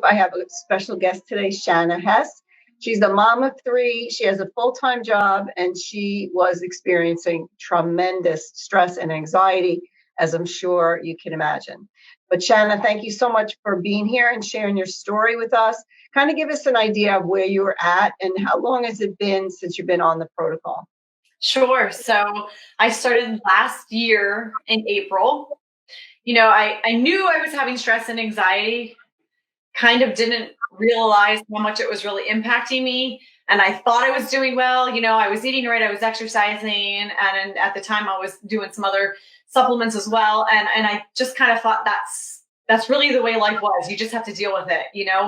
I have a special guest today, Shanna Hess. She's a mom of three. She has a full-time job, and she was experiencing tremendous stress and anxiety, as I'm sure you can imagine. But Shanna, thank you so much for being here and sharing your story with us. Kind of give us an idea of where you were at and how long has it been since you've been on the protocol? Sure. So I started last year in April. I knew I was having stress and anxiety, kind of didn't realize how much it was really impacting me. And I thought I was doing well. I was eating right, I was exercising, and at the time I was doing some other supplements as well. And I just kind of thought that's really the way life was. You just have to deal with it.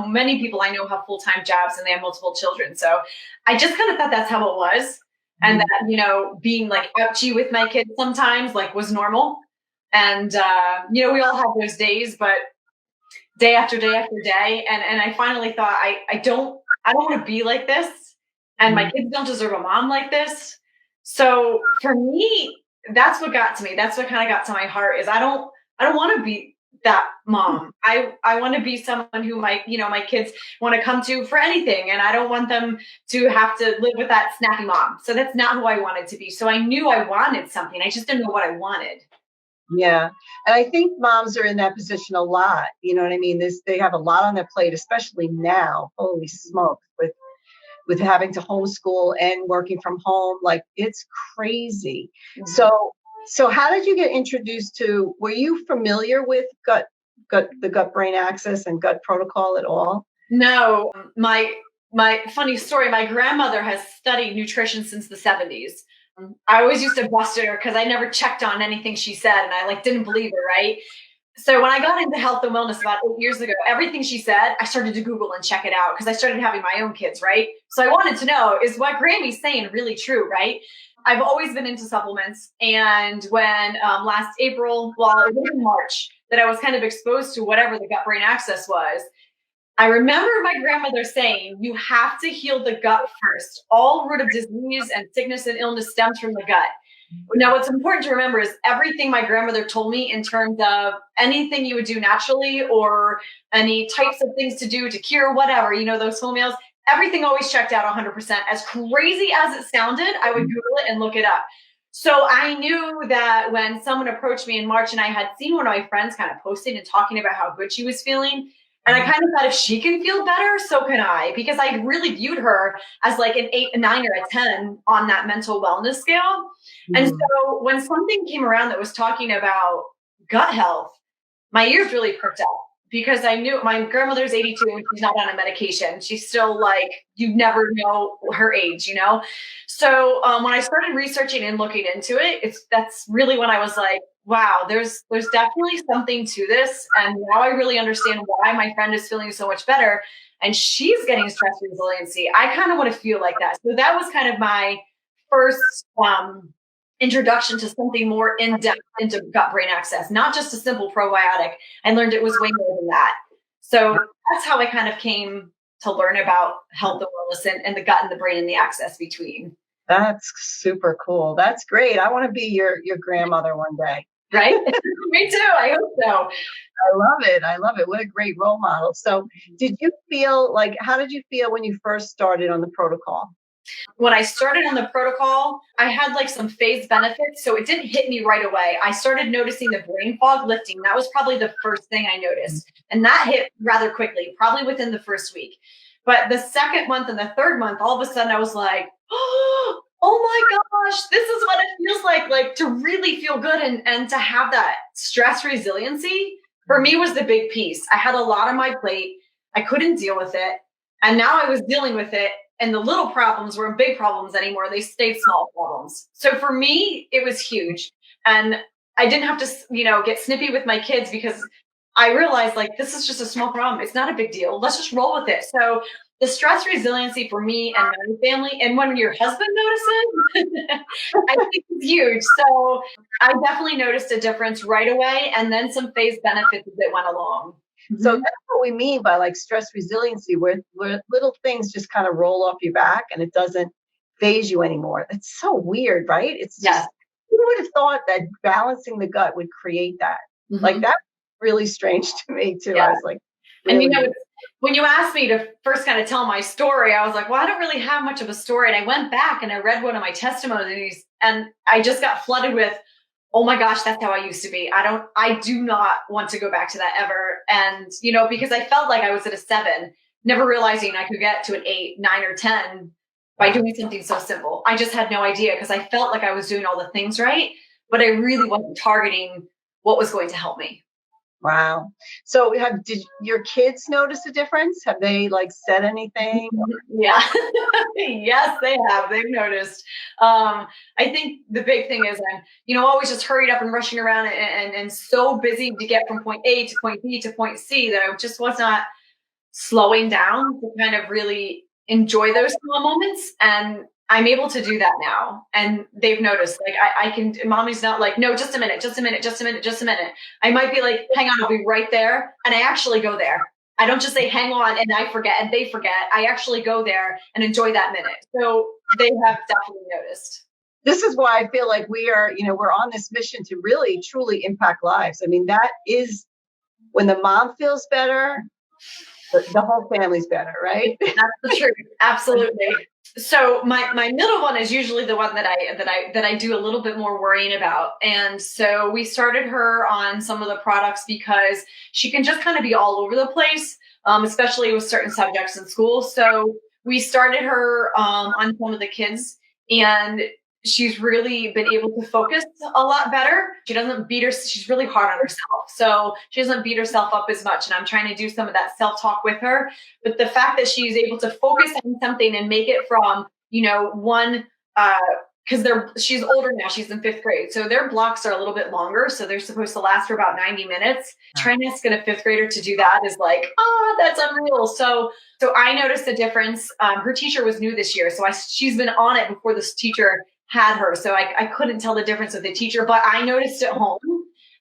Many people I know have full-time jobs and they have multiple children. So I just kind of thought that's how it was. And that, being like ouchy with my kids sometimes like was normal. And, we all have those days, but day after day after day. And I finally thought, I don't want to be like this. And my kids don't deserve a mom like this. So for me, that's what got to me. That's what kind of got to my heart is I don't want to be that mom. I want to be someone who my kids want to come to for anything. And I don't want them to have to live with that snappy mom. So that's not who I wanted to be. So I knew I wanted something. I just didn't know what I wanted. Yeah. And I think moms are in that position a lot. You know what I mean? They have a lot on their plate, especially now. Holy smokes, with having to homeschool and working from home. Like it's crazy. Mm-hmm. So how did you get introduced to, were you familiar with the gut brain axis and gut protocol at all? No, my funny story, my grandmother has studied nutrition since the 70s. I always used to bust her because I never checked on anything she said and I didn't believe her, right? So when I got into health and wellness about 8 years ago, everything she said, I started to Google and check it out because I started having my own kids, right? So I wanted to know, is what Grammy's saying really true, right? I've always been into supplements. And when last April, well, it was in March, that I was kind of exposed to whatever the gut brain axis was, I remember my grandmother saying, you have to heal the gut first. All root of disease and sickness and illness stems from the gut. Now, what's important to remember is everything my grandmother told me in terms of anything you would do naturally or any types of things to do to cure whatever, those home meals, everything always checked out 100%. As crazy as it sounded, I would Google it and look it up. So I knew that when someone approached me in March and I had seen one of my friends kind of posting and talking about how good she was feeling, and I kind of thought if she can feel better, so can I, because I really viewed her as like an 8, a 9, or a 10 on that mental wellness scale. Mm-hmm. And so when something came around that was talking about gut health, my ears really perked up because I knew my grandmother's 82 and she's not on a medication. She's still like, you never know her age, So when I started researching and looking into it, that's really when I was like, wow, there's definitely something to this. And now I really understand why my friend is feeling so much better and she's getting stress resiliency. I kind of want to feel like that. So that was kind of my first introduction to something more in-depth into gut brain access, not just a simple probiotic. I learned it was way more than that. So that's how I kind of came to learn about health and wellness and the gut and the brain and the access between. That's super cool. That's great. I want to be your grandmother one day. Right? Me too. I hope so. I love it. I love it. What a great role model. So how did you feel when you first started on the protocol? When I started on the protocol, I had some phase benefits. So it didn't hit me right away. I started noticing the brain fog lifting. That was probably the first thing I noticed. And that hit rather quickly, probably within the first week. But the second month and the third month, all of a sudden I was like, oh my gosh, this is what it feels like to really feel good and to have that stress resiliency for me was the big piece. I had a lot on my plate. I couldn't deal with it. And now I was dealing with it. And the little problems weren't big problems anymore. They stayed small problems. So for me, it was huge. And I didn't have to, get snippy with my kids because I realized this is just a small problem. It's not a big deal. Let's just roll with it. So the stress resiliency for me and my family, and when your husband notices, I think it's huge. So I definitely noticed a difference right away, and then some phase benefits that went along. So that's what we mean by stress resiliency, where little things just kind of roll off your back and it doesn't phase you anymore. That's so weird, right? It's just, who would have thought that balancing the gut would create that? Mm-hmm. That's really strange to me too. Yeah. I was like, really? And when you asked me to first kind of tell my story, I was like, well, I don't really have much of a story. And I went back and I read one of my testimonies and I just got flooded with, oh my gosh, that's how I used to be. I do not want to go back to that ever. And, because I felt like I was at a 7, never realizing I could get to an 8, 9, or 10 by doing something so simple. I just had no idea because I felt like I was doing all the things right, but I really wasn't targeting what was going to help me. Wow. So did your kids notice a difference? Have they said anything? Yeah. Yes, they have. They've noticed. I think the big thing is I'm, always just hurried up and rushing around and so busy to get from point A to point B to point C that I just was not slowing down to kind of really enjoy those small moments. And I'm able to do that now. And they've noticed, I can, mommy's not like, no, just a minute, just a minute, just a minute, just a minute. I might be like, hang on, I'll be right there. And I actually go there. I don't just say, hang on, and I forget, and they forget. I actually go there and enjoy that minute. So they have definitely noticed. This is why I feel like we are, we're on this mission to really, truly impact lives. I mean, that is when the mom feels better, the whole family's better, right? That's the truth. Absolutely. So my middle one is usually the one that I do a little bit more worrying about. And so we started her on some of the products because she can just kind of be all over the place, especially with certain subjects in school. So we started her on some of the kids, and she's really been able to focus a lot better. She doesn't beat her. She's really hard on herself. So she doesn't beat herself up as much. And I'm trying to do some of that self-talk with her. But the fact that she's able to focus on something and make it from, one, because she's older now, she's in 5th grade. So their blocks are a little bit longer. So they're supposed to last for about 90 minutes. Trying to get a 5th grader to do that is like, that's unreal. So I noticed a difference. Her teacher was new this year. So she's been on it before this teacher had her. So I couldn't tell the difference with the teacher, but I noticed at home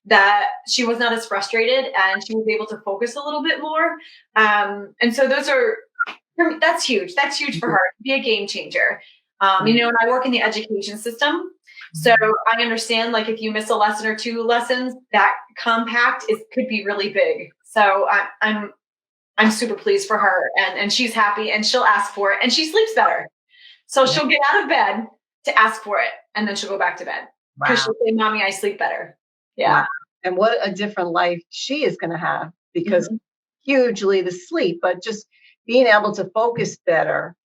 that she was not as frustrated and she was able to focus a little bit more. And so that's huge. That's huge for her to be a game changer. And I work in the education system. So I understand if you miss a lesson or 2 lessons, that compact could be really big. So I'm super pleased for her and she's happy and she'll ask for it and she sleeps better. So she'll get out of bed to ask for it, and then she'll go back to bed because she'll say, "Mommy, I sleep better." Yeah. Wow. And what a different life she is going to have because hugely the sleep, but just being able to focus better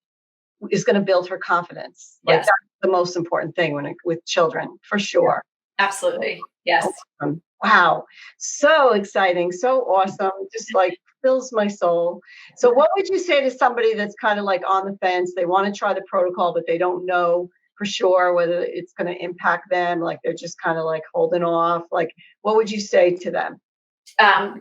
is going to build her confidence. Yes. That's the most important thing with children, for sure. Absolutely. Yes. Awesome. Wow. So exciting. So awesome. Just fills my soul. So what would you say to somebody that's kind of on the fence? They want to try the protocol, but they don't know for sure whether it's going to impact them. They're just kind of holding off. What would you say to them?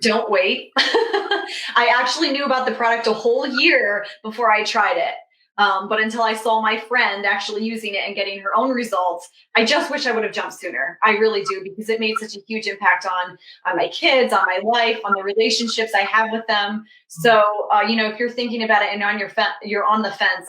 Don't wait. I actually knew about the product a whole year before I tried it. But until I saw my friend actually using it and getting her own results, I just wish I would have jumped sooner. I really do, because it made such a huge impact on my kids, on my life, on the relationships I have with them. So, if you're thinking about it and you're on the fence,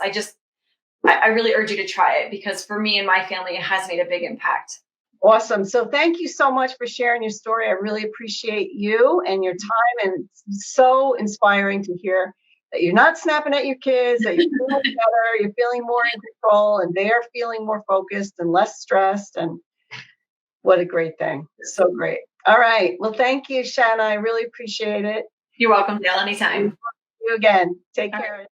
I really urge you to try it, because for me and my family, it has made a big impact. Awesome. So thank you so much for sharing your story. I really appreciate you and your time, and it's so inspiring to hear that you're not snapping at your kids, that you're feeling better, you're feeling more in control, and they're feeling more focused and less stressed. And what a great thing. So great. All right. Well, thank you, Shanna. I really appreciate it. You're welcome, Dale. Anytime. See you again. Take care.